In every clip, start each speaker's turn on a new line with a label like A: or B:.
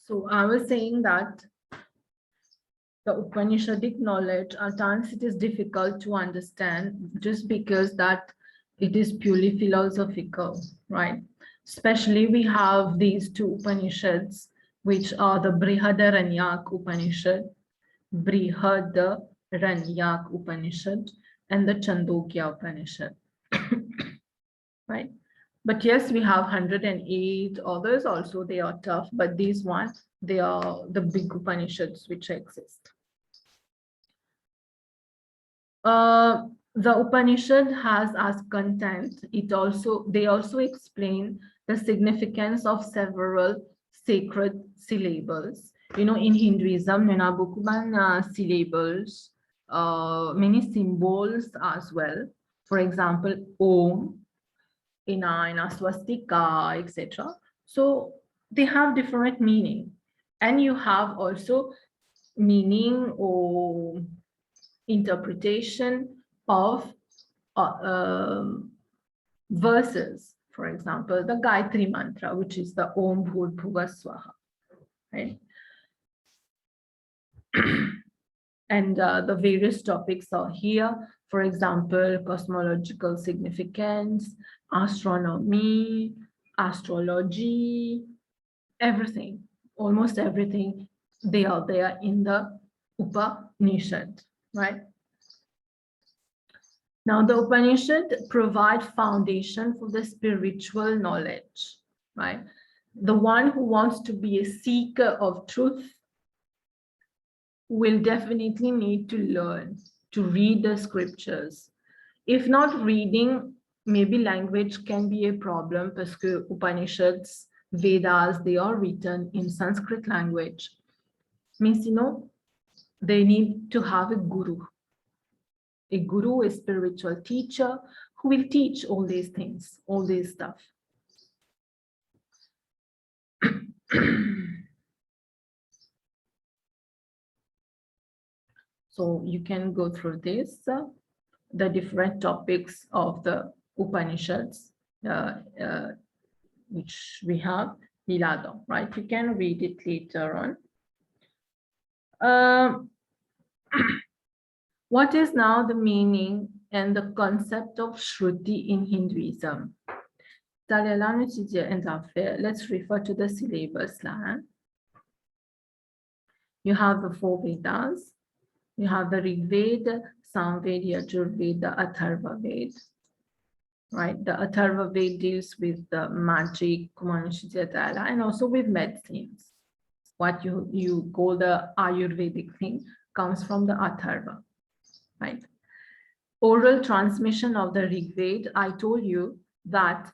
A: So I was saying that the Upanishadic knowledge, at times it is difficult to understand just because that it is purely philosophical, right? Especially we have these two Upanishads, which are the Brihadaranyaka Upanishad, Brihadaranyaka Upanishad, and the Chandogya Upanishad, right? But yes, we have 108 others also, they are tough, but these ones, they are the big Upanishads which exist. The Upanishad has as content, they also explain the significance of several sacred syllables. You know, in Hinduism, there are syllables, many symbols as well. For example, Om, in a swastika, etc. So they have different meaning. And you have also meaning or interpretation of verses. For example, the Gayatri mantra, which is the Om Bhur Bhuva Swaha, right? And the various topics are here. For example, cosmological significance, astronomy, astrology, everything, almost everything, they are there in the Upanishad, right? Now, the Upanishad provide foundation for the spiritual knowledge, right? The one who wants to be a seeker of truth will definitely need to learn to read the scriptures. If not reading, maybe language can be a problem because Upanishads, Vedas, they are written in Sanskrit language. Means, you know, they need to have a guru, a spiritual teacher who will teach all these things, all this stuff. So you can go through this, the different topics of the Upanishads, which we have Milado, right? You can read it later on. What is now the meaning and the concept of Shruti in Hinduism? Let's refer to the syllabus. You have the 4 Vedas. You have the Rig Veda, Samveda, Yajurveda, Atharva Veda. Right, the Atharva Veda deals with the magic, and also with medicines. What you call the Ayurvedic thing comes from the Atharva, right? Oral transmission of the Rig Veda, I told you that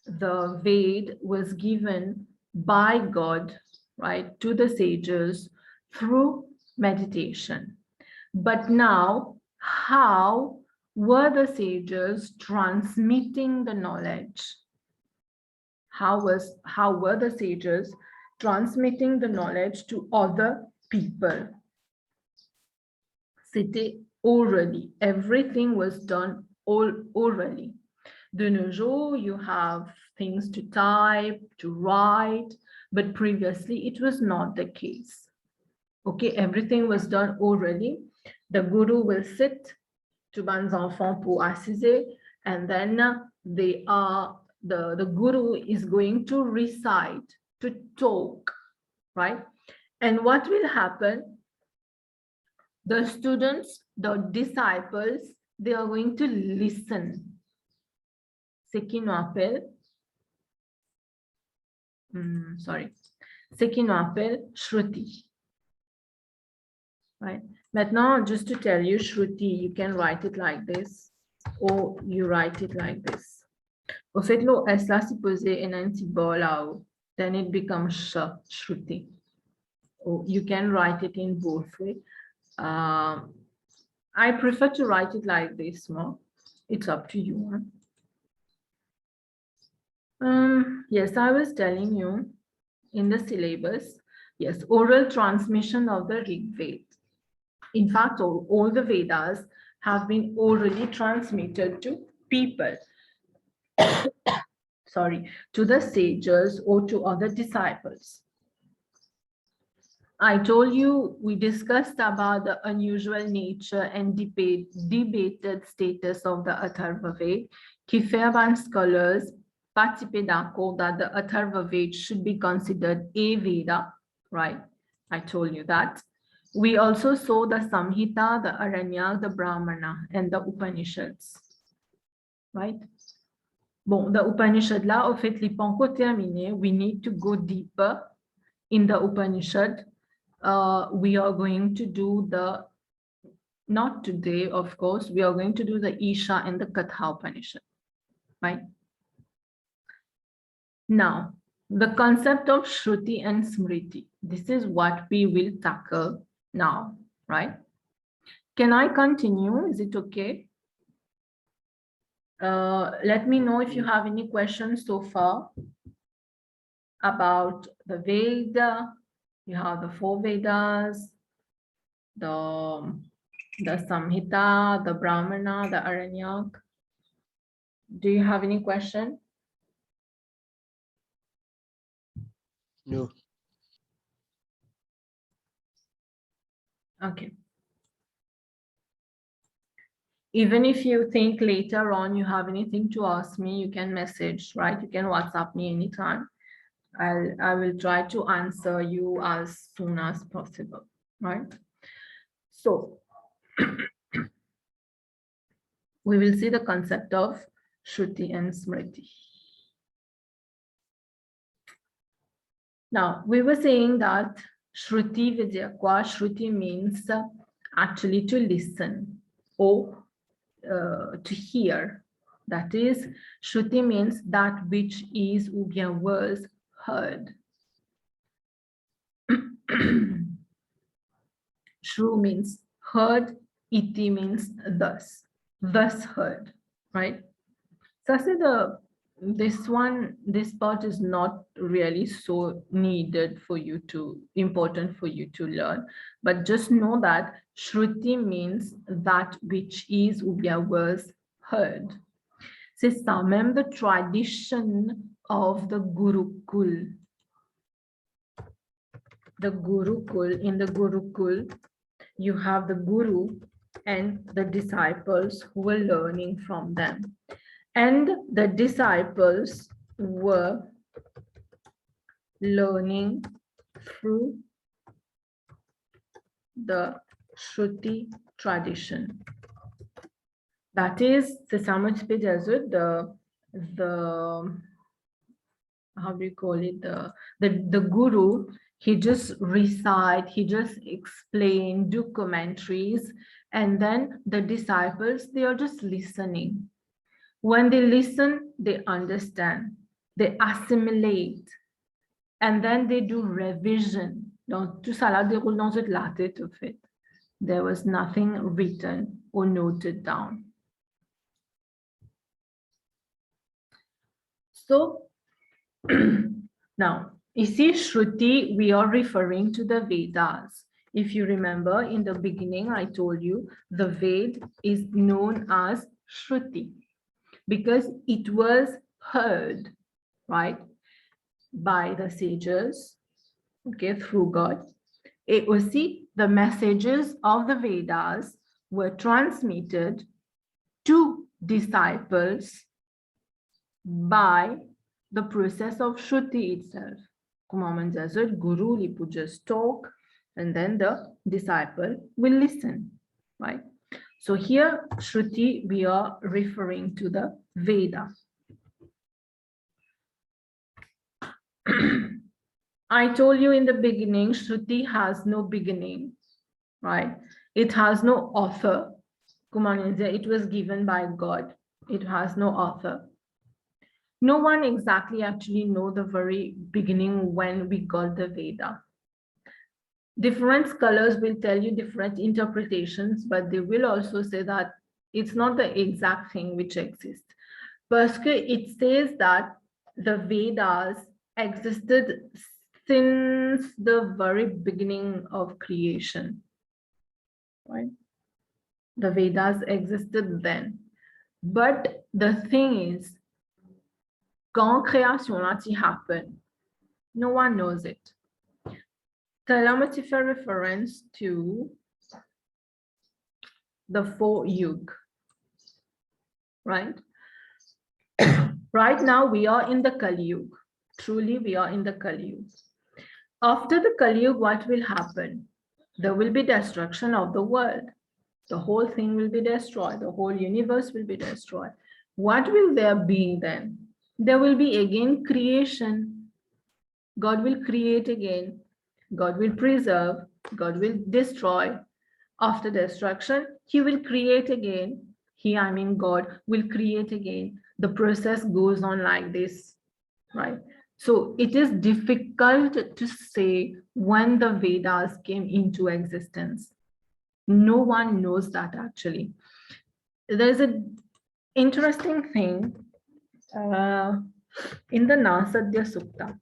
A: the Veda was given by God, right, to the sages through meditation. But now, how were the sages transmitting the knowledge? How were the sages transmitting the knowledge to other people? C'était orally. Everything was done orally. De nos jours, you have things to type, to write, but previously it was not the case. Okay, everything was done orally. The guru will sit to bans enfants pour assiser, and then the guru is going to recite, to talk, right? And what will happen? The students, the disciples, they are going to listen. Ce qui nous appelle, Shruti. Right. Maintenant, just to tell you, Shruti, you can write it like this, or you write it like this. Au fait, lo S là, si posé in un symbole là, then it becomes Shruti. Or you can write it in both ways. I prefer to write it like this more. It's up to you. Huh? Yes, I was telling you in the syllabus, yes, oral transmission of the Rig Veda. In fact, all the Vedas have been orally transmitted to people. Sorry, to the sages or to other disciples. I told you we discussed about the unusual nature and debated status of the Atharva Ved, qui fait ban scholars participer d'accord that the Atharva Ved should be considered a Veda, right? I told you that. We also saw the Samhita, the Aranyak, the Brahmana, and the Upanishads, right? Bon, the Upanishad là, au fait, les pas encore terminé. We need to go deeper in the Upanishad. We are going to do the, not today, of course, we are going to do the Isha and the Katha Upanishad, right? Now, the concept of Shruti and Smriti, this is what we will tackle now, right? Can I continue? Is it okay? Let me know if you have any questions so far about the Veda. You have the 4 Vedas, the Samhita, the Brahmana, the Aranyak. Do you have any question?
B: No.
A: Okay. Even if you think later on you have anything to ask me, you can message, right? You can WhatsApp me anytime. I will try to answer you as soon as possible, right? So we will see the concept of Shruti and Smriti. Now, we were saying that Shruti Vidyakwa, Shruti means actually to listen or to hear. That is, Shruti means that which is ou bien was heard. Shru means heard, iti means thus heard, right? So I said this part is not really so needed for you to, important for you to learn, but just know that Shruti means that which is ou bien was heard. C'est ça, même the tradition of the Gurukul. The Gurukul, in the Gurukul, you have the Guru and the disciples who were learning from them. And the disciples were learning through the Shruti tradition. That is, the how do you call it? The Guru, he just recite, he just explain, do commentaries, and then the disciples, they are just listening. When they listen, they understand, they assimilate, and then they do revision. Donc, tout ça là déroule dans la tête, en fait. There was nothing written or noted down. So, now, ici, Shruti, we are referring to the Vedas. If you remember, in the beginning, I told you the Ved is known as Shruti because it was heard, right, by the sages, okay, through God. Et aussi, the messages of the Vedas were transmitted to disciples by the process of Shruti itself. Kumaman does it, Guru would just talk, and then the disciple will listen, right? So here, Shruti, we are referring to the Veda. I told you in the beginning, Shruti has no beginning, right? It has no author. Kumaninja, it was given by God. It has no author. No one exactly actually know the very beginning when we got the Veda. Different scholars will tell you different interpretations, but they will also say that it's not the exact thing which exists. Because it says that the Vedas existed since the very beginning of creation, right? The Vedas existed then. But the thing is, quand création happened, no one knows it. Telemati fait reference to the 4 yuga, right? Right now we are in the Kali Yuga. Truly we are in the Kali Yuga. After the Kali Yuga, what will happen? There will be destruction of the world. The whole thing will be destroyed. The whole universe will be destroyed. What will there be then? There will be again creation. God will create again. God will preserve. God will destroy. After destruction, he will create again. He, I mean God, will create again. The process goes on like this, right? So it is difficult to say when the Vedas came into existence. No one knows that actually. There's an interesting thing in the Nasadya Sukta.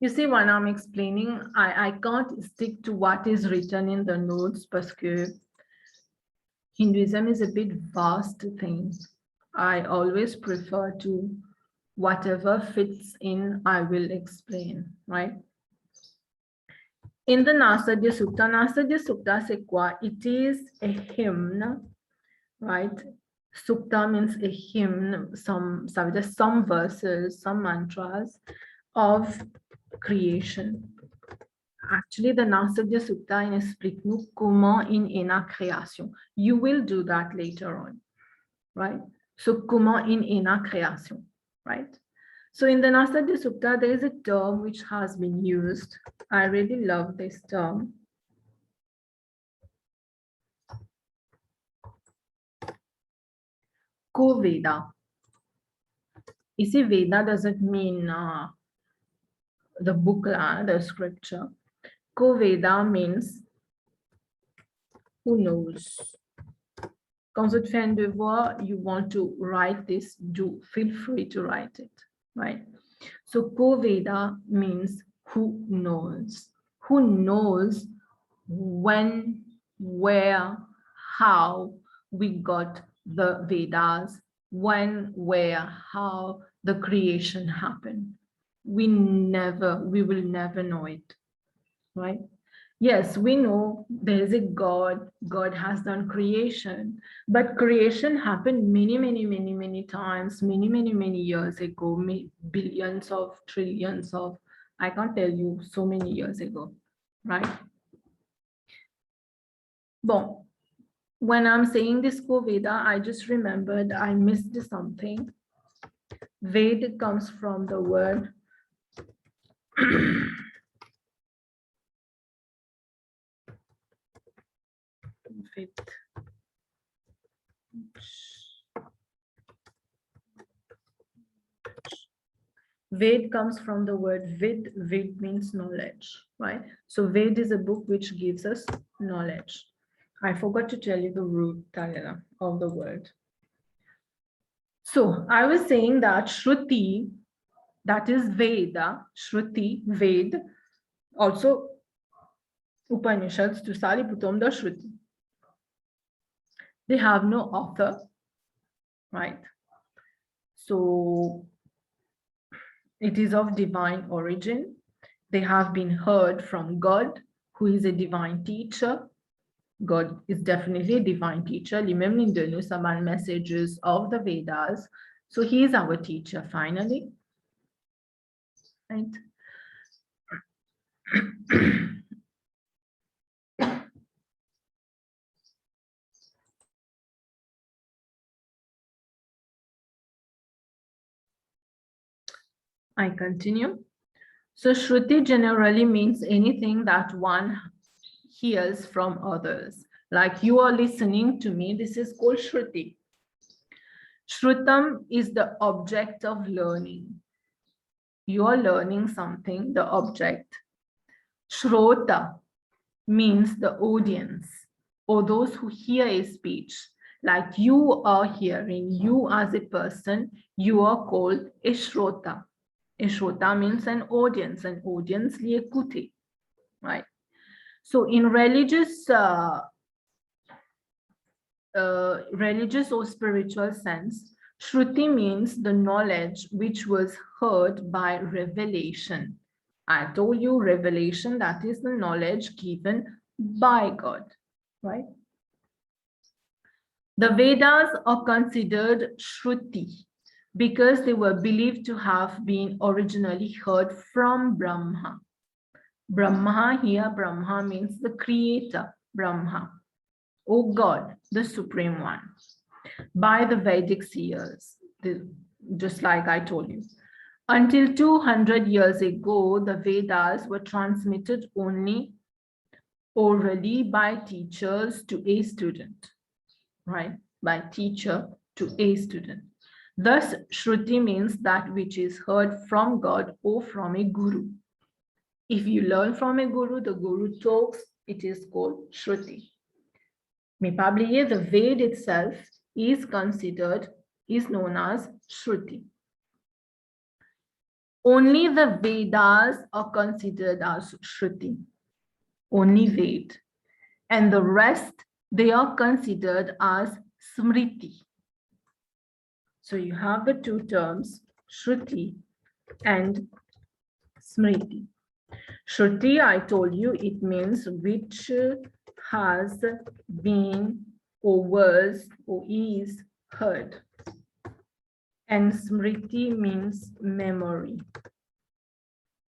A: You see, when I'm explaining, I can't stick to what is written in the notes because Hinduism is a bit vast thing. I always prefer to whatever fits in, I will explain, right? In the Nasadya Sukta c'est quoi? It is a hymn, right? Sukta means a hymn, some verses, some mantras of creation. Actually, the Nasadya Sukta explique-nous comment in a création. You will do that later on, right? So, comment in a création, right? So, in the Nasadya Sukta, there is a term which has been used. I really love this term. Ko-Veda. Ici, Veda doesn't mean the book, the scripture. Ko-Veda means who knows. Quand tu fais un devoir, you want to write this, feel free to write it, right? So Ko-Veda means who knows. Who knows when, where, how we got the Vedas, when, where, how the creation happened. We will never know it, right? Yes, we know there is a God. God has done creation, but creation happened many times, many years ago, billions of, trillions of, I can't tell you, so many years ago, right? Bon, when I'm saying this Veda, I just remembered I missed something. Ved comes from the word Ved comes from the word vid. Vid means knowledge, right? So Ved is a book which gives us knowledge. I forgot to tell you the root of the word. So I was saying that Shruti, that is Veda, Shruti, Ved, also Upanishads, to Saliputam, the Shruti. They have no author, right? So it is of divine origin. They have been heard from God, who is a divine teacher. God is definitely a divine teacher. Lui-même nous donne some messages of the Vedas. So he is our teacher finally. Right? I continue. So Shruti generally means anything that one hears from others. Like you are listening to me, this is called Shruti. Shrutam is the object of learning. You are learning something, the object. Shrota means the audience or those who hear a speech. Like you are hearing, you as a person, you are called a Shrota. A Shrota means an audience li écouter, right? So in religious or spiritual sense, Shruti means the knowledge which was heard by revelation. I told you revelation, that is the knowledge given by God, right? The Vedas are considered Shruti because they were believed to have been originally heard from Brahma. Brahma here, Brahma means the creator, Brahma. O God, the Supreme One, by the Vedic seers, just like I told you. Until 200 years ago, the Vedas were transmitted only orally by teachers to a student, right? By teacher to a student. Thus, Shruti means that which is heard from God or from a guru. If you learn from a guru, the guru talks, it is called Shruti. Mais pas oublier, the Ved itself is known as Shruti. Only the Vedas are considered as Shruti, only Ved. And the rest, they are considered as Smriti. So you have the two terms, Shruti and Smriti. Shruti, I told you, it means which has been or was or is heard. And Smriti means memory.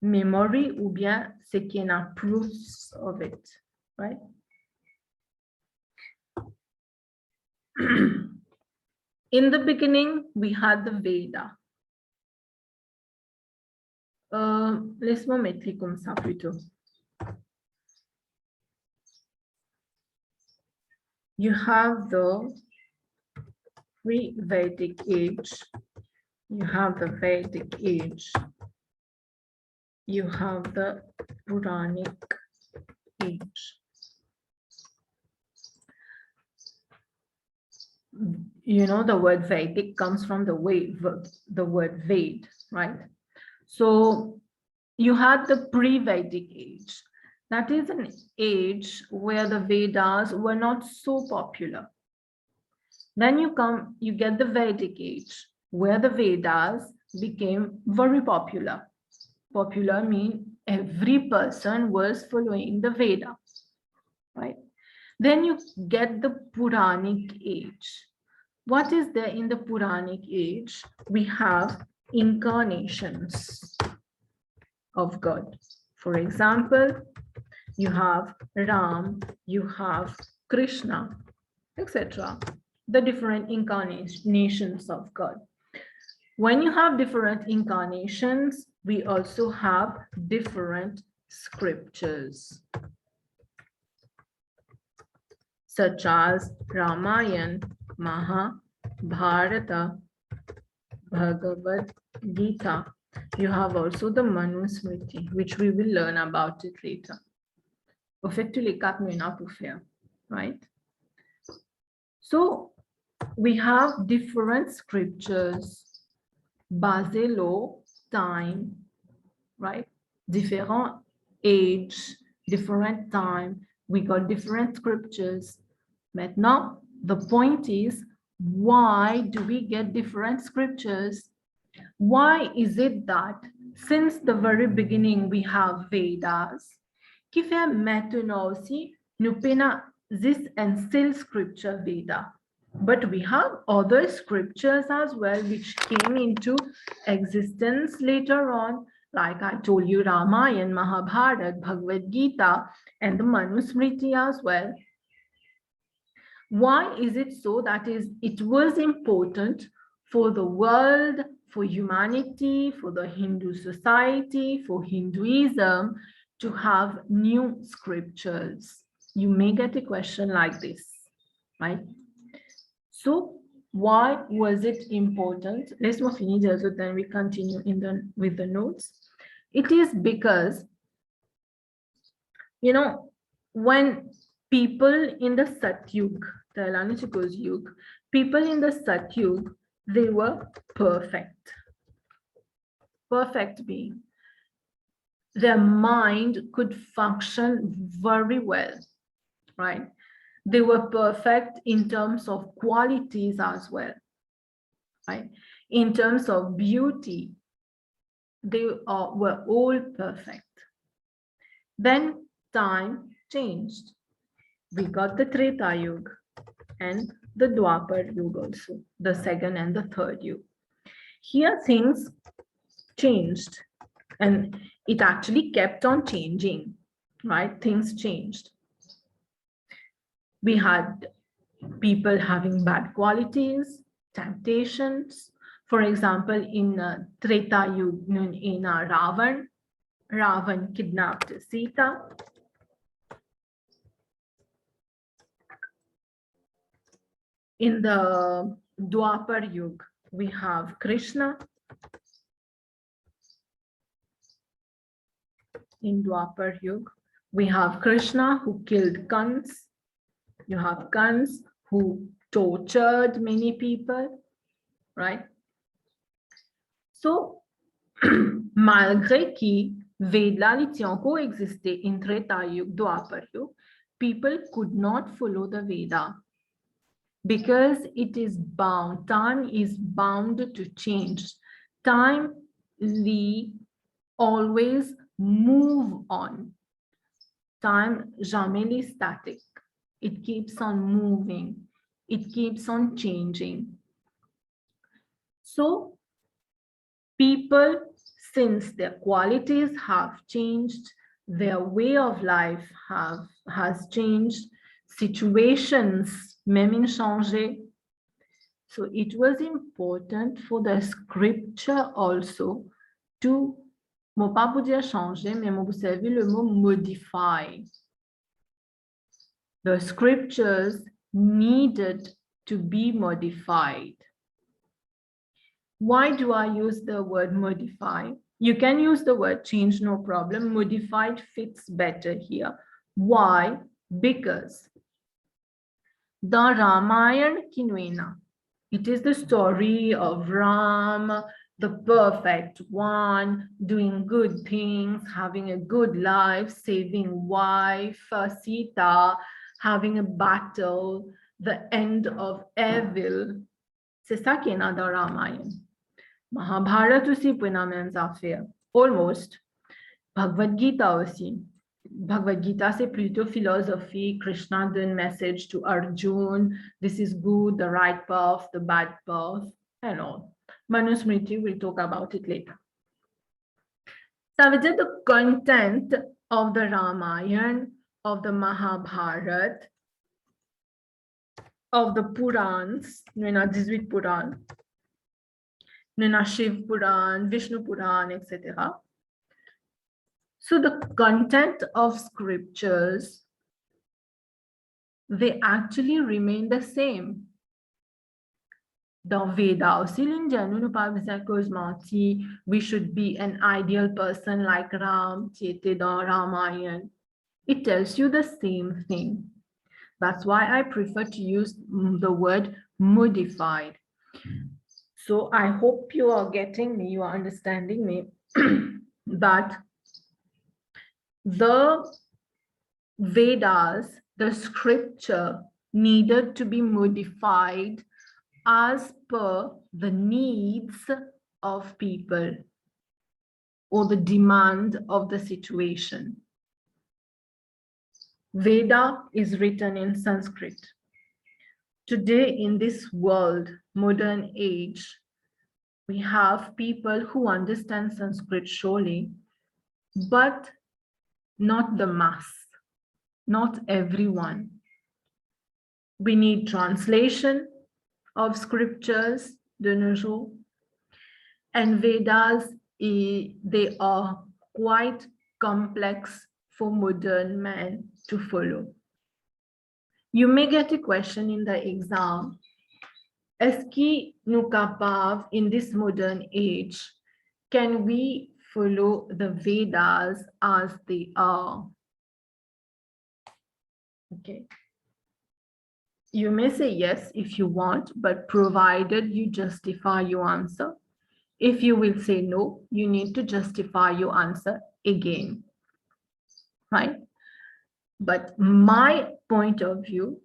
A: Memory ou bien ce qui a proofs of it, right? In the beginning, we had the Veda. Laisse-moi m'écrire comme ça plutôt. You have the pre-Vedic age. You have the Vedic age. You have the Puranic age. You know, the word Vedic comes from the word Ved, right? So you had the pre-Vedic age. That is an age where the Vedas were not so popular. Then you get the Vedic age, where the Vedas became very popular. Popular means every person was following the Veda, right? Then you get the Puranic age. What is there in the Puranic age? We have incarnations of God. For example, you have Ram, you have Krishna, etc. The different incarnations of God. When you have different incarnations, we also have different scriptures, such as Ramayana, Mahabharata, Bhagavad Gita. You have also the Manusmriti, which we will learn about it later. Au fait, tous les 4 minutes pour faire, right? So we have different scriptures, basé law, time, right? Different age, different time. We got different scriptures. Maintenant, the point is, why do we get different scriptures? Why is it that since the very beginning we have Vedas, qui fait maintenant aussi nous pena this and still scripture Veda, but we have other scriptures as well which came into existence later on, like I told you, Ramayana, Mahabharata, Bhagavad Gita, and the Manusmriti as well. Why is it so? That is, it was important for the world, for humanity, for the Hindu society, for Hinduism to have new scriptures. You may get a question like this, right? So why was it important? Let's move finish so then we continue with the notes. It is because, you know, when people in the Satyug, people in the Satyug, they were perfect being. Their mind could function very well, right? They were perfect in terms of qualities as well, right? In terms of beauty, They were all perfect. Then time changed. We got the Treta Yuga and the Dwapar Yuga also, the second and the third Yuga. Here things changed, and it actually kept on changing, right? Things changed. We had people having bad qualities, temptations. For example, in Treta Yuga, in Ravan kidnapped Sita. In the Dwapar Yuga, we have Krishna. In Dwapar Yuga, we have Krishna who killed Kans. You have Kans who tortured many people, right? So, malgré que Vedas étaient encore existé in Treta Yuga, Dwapar Yuga, people could not follow the Veda because it is bound. Time is bound to change. Time always move on. Time jamais static. It keeps on moving. It keeps on changing. So people, since their qualities have changed, their way of life has changed, situations même changé. So it was important for the scripture also to, moi pas pour dire changer, mais moi vous savez le mot modify. The scriptures needed to be modified. Why do I use the word modify? You can use the word change, no problem. Modified fits better here. Why? Because the Ramayana Kinvena, it is the story of Ram, the perfect one, doing good things, having a good life, saving wife, Sita, having a battle, the end of evil. C'est ça qui est dans Ramayana. Mahabharata aussi peut la même affaire. Almost. Bhagavad Gita aussi. Bhagavad Gita, c'est plutôt philosophie. Krishna donne message to Arjun. This is good, the right path, the bad path, and all. Manusmriti will talk about it later. So the content of the Ramayana, of the Mahabharata, of the Purans, 18 Puran, Shiv Puran, Vishnu Puran, etc. So the content of scriptures, they actually remain the same. Dans Veda aussi, l'Indien, nous parle de we should be an ideal person like Ram, qui était dans Ramayana. It tells you the same thing. That's why I prefer to use the word modified. So I hope you are getting me, you are understanding me, that the Vedas, the scripture, needed to be modified as per the needs of people or the demand of the situation. Veda is written in Sanskrit. Today, in this world, modern age, we have people who understand Sanskrit surely, but not the mass, not everyone. We need translation of scriptures de nos jours, and Vedas, they are quite complex for modern man to follow. You may get a question in the exam. Est-ce que nous capables in this modern age, can we follow the Vedas as they are? Okay. You may say yes if you want, but provided you justify your answer. If you will say no, you need to justify your answer again, right? But my point of view,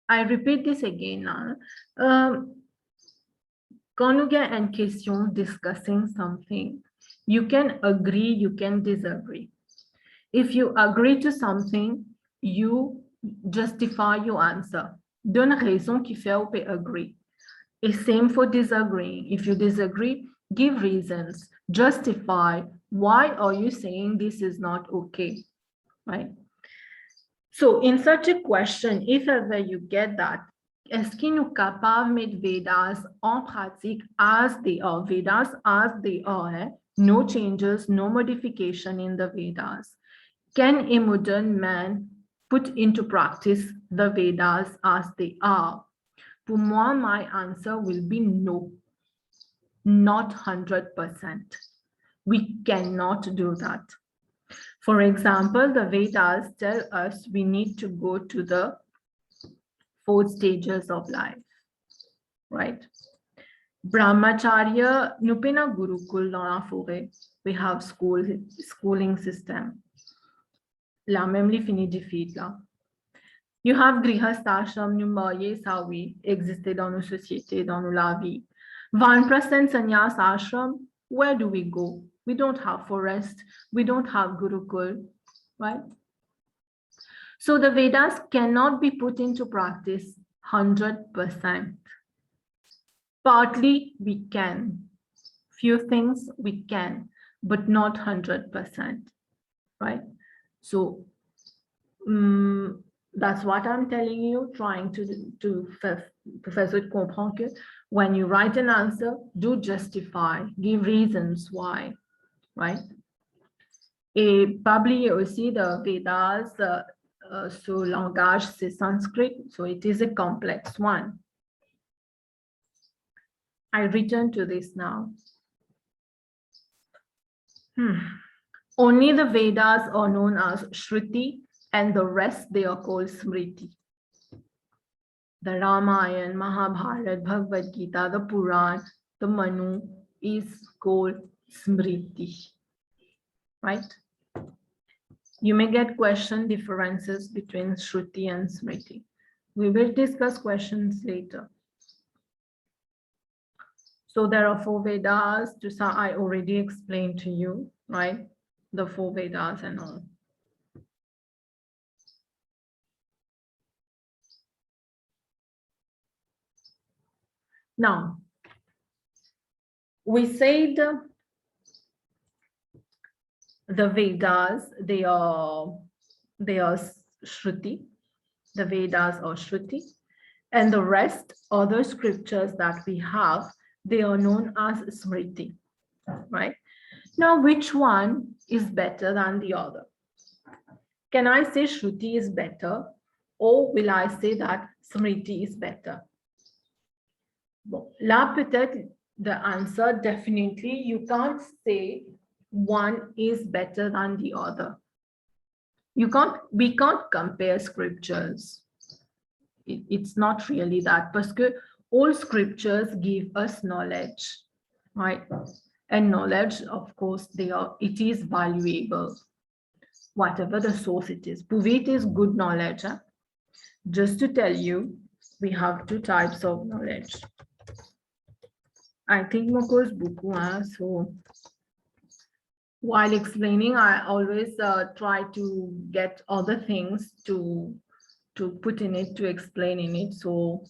A: I repeat this again now. Quand nous avons une question discussing something, You can agree, you can disagree. If you agree to something, you justify your answer. Donne raison qui fait ou peut agree. And same for disagreeing. If you disagree, give reasons, justify why are you saying this is not okay, right? So in such a question, if ever you get that, est-ce qu'il nous capable de mettre Vedas en pratique as they are? Vedas as they are, no changes, no modification in the Vedas. Can a modern man put into practice the Vedas as they are? For moi, my answer will be no, not 100%. We cannot do that. For example, the Vedas tell us we need to go to the 4 stages of life, right? Brahmacharya, nous pena Gurukul dans la forêt. We have schooling system. La même li fini difficile là. You have grihasthashram, nous mariés, ça oui, exister dans nos sociétés, dans nos vie. 20% sannyas ashram, where do we go? We don't have forest, we don't have Gurukul, right? So the Vedas cannot be put into practice 100%. Partly we can, few things we can, but not 100%, right? So that's what I'm telling you, trying to Professor comprend que when you write an answer, do justify, give reasons why, right? Et pas oublier aussi the Vedas, so langage c'est Sanskrit, so it is a complex one. I return to this now. Only the Vedas are known as Shruti, and the rest they are called Smriti. The Ramayana, Mahabharata, Bhagavad Gita, the Puran, the Manu is called Smriti, right? You may get question differences between Shruti and Smriti. We will discuss questions later. So there are 4 Vedas, I already explained to you, right? The 4 Vedas and all. Now, we said the Vedas, they are Shruti, the Vedas are Shruti, and the rest, other scriptures that we have, they are known as Smriti, right? Now, which one is better than the other? Can I say Shruti is better, or will I say that Smriti is better? Bon, là, peut-être the answer, definitely, you can't say one is better than the other. We can't compare scriptures. It's not really that, because all scriptures give us knowledge, right? And knowledge, of course, it is valuable, whatever the source it is. Puvit is good knowledge. Huh? Just to tell you, we have 2 types of knowledge. I think Moko's beaucoup, huh? So while explaining, I always try to get other things to put in it, to explain in it. So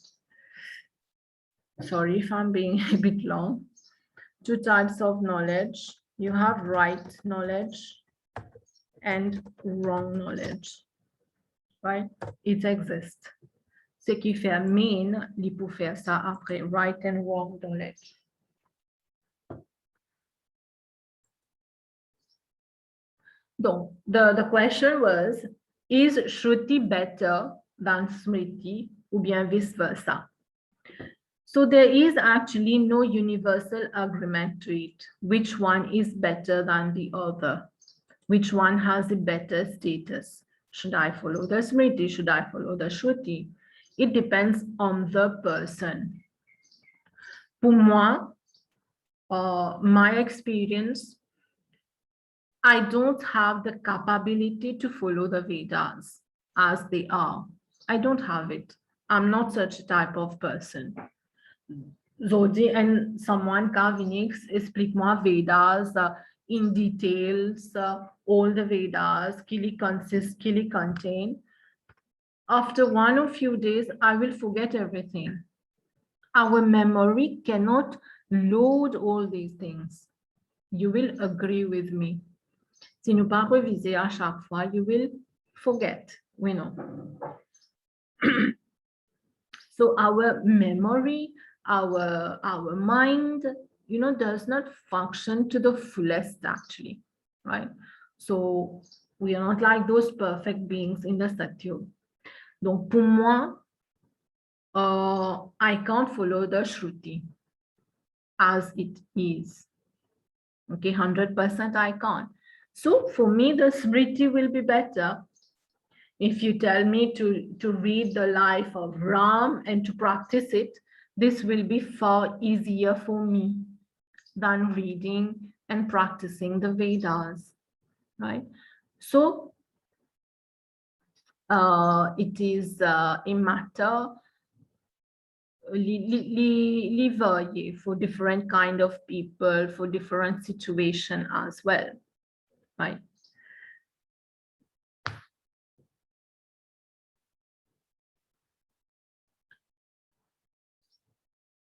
A: sorry if I'm being a bit long. 2 types of knowledge. You have right knowledge and wrong knowledge, right? It exists. Ce qui fait mean, il peut faire ça après, right and wrong knowledge. So the question was, is Shruti better than Smriti, ou bien vice versa? So there is actually no universal agreement to it. Which one is better than the other? Which one has a better status? Should I follow the Smriti? Should I follow the Shruti? It depends on the person. For moi, my experience, I don't have the capability to follow the Vedas as they are. I don't have it. I'm not such a type of person. Zodi and someone Kavinix, explique-moi Vedas in details, all the Vedas, kili consist, kili contain. After one or few days, I will forget everything. Our memory cannot load all these things. You will agree with me. Si nous pas reviser à chaque fois, you will forget. We know. So our memory, our mind, does not function to the fullest actually, right? So we are not like those perfect beings in the Satyug. Donc pour moi, I can't follow the Shruti as it is. Okay, 100% I can't. So for me, the Smriti will be better. If you tell me to read the life of Ram and to practice it, this will be far easier for me than reading and practicing the Vedas, right? So it is a matter for different kind of people, for different situation as well, right?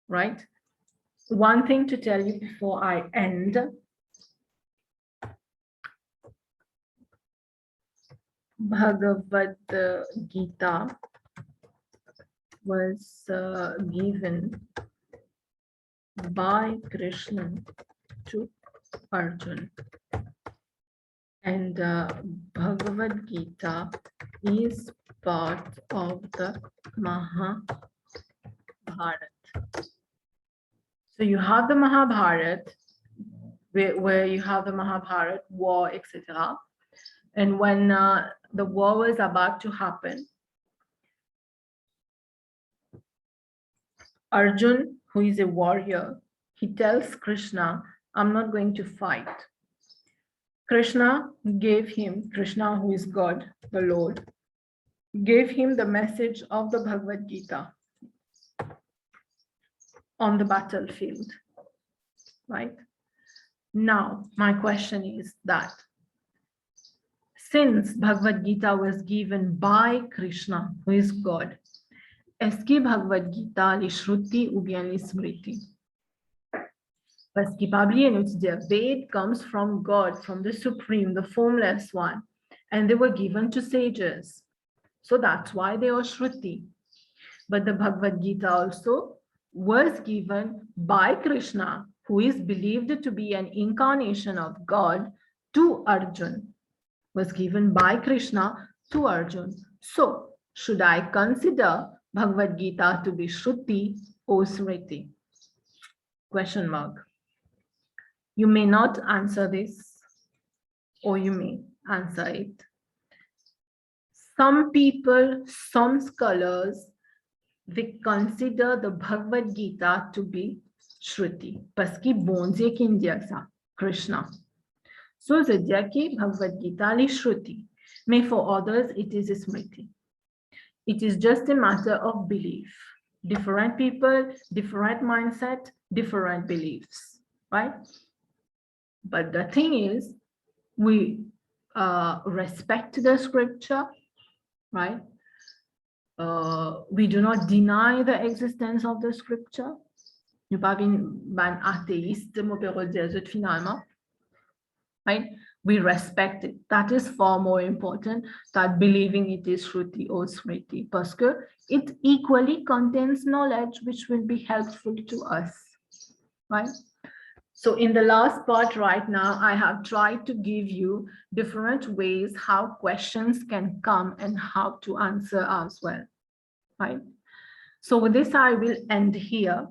A: Right? One thing to tell you before I end. Bhagavad Gita was given by Krishna to Arjuna. And Bhagavad Gita is part of the Mahabharata. So you have the Mahabharata, where you have the Mahabharata war, etc. And when the war was about to happen, Arjun, who is a warrior, he tells Krishna, I'm not going to fight. Krishna, who is God, the Lord, gave him the message of the Bhagavad Gita on the battlefield, right? Now, my question is that since Bhagavad Gita was given by Krishna, who is God, est-ce que Bhagavad Gita, les Shruti ou bien les Smriti? Parce qu'il pas oublier, nous dire, Ved comes from God, from the Supreme, the formless one, and they were given to sages. So that's why they are Shruti. But the Bhagavad Gita also was given by Krishna, who is believed to be an incarnation of God, to Arjuna. Was given by Krishna to Arjuna. So, should I consider Bhagavad Gita to be Shruti or Smriti? Question mark. You may not answer this, or you may answer it. Some people, some scholars, they consider the Bhagavad Gita to be Shruti. Parce qu'ils vont dire qui dit ça, Krishna. So the Jaki Bhagavad Gita is Shruti. May for others it is Smriti. It is just a matter of belief. Different people, different mindset, different beliefs, right? But the thing is, we respect the scripture, right? We do not deny the existence of the scripture. Nous pas un athéiste, mon père dit finalement. Right? We respect it. That is far more important than believing it is Shruti or Smriti, parce que it equally contains knowledge which will be helpful to us, right? So in the last part right now, I have tried to give you different ways how questions can come and how to answer as well, right? So with this, I will end here.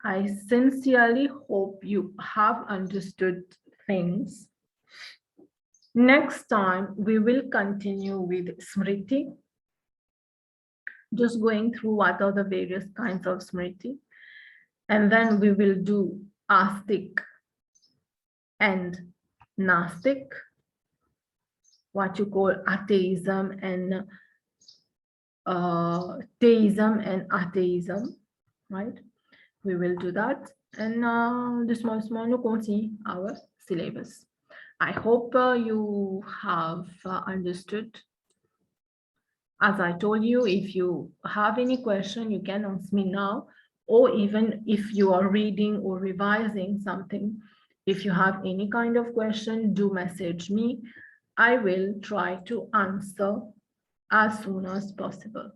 A: I sincerely hope you have understood things. Next time, we will continue with Smriti, just going through what are the various kinds of Smriti. And then we will do Astik and Nastik, what you call atheism and theism and atheism. right? We will do that and this small nous continue our syllabus. I hope you have understood. As I told you, if you have any question, you can ask me now, or even if you are reading or revising something, if you have any kind of question, do message me. I will try to answer as soon as possible.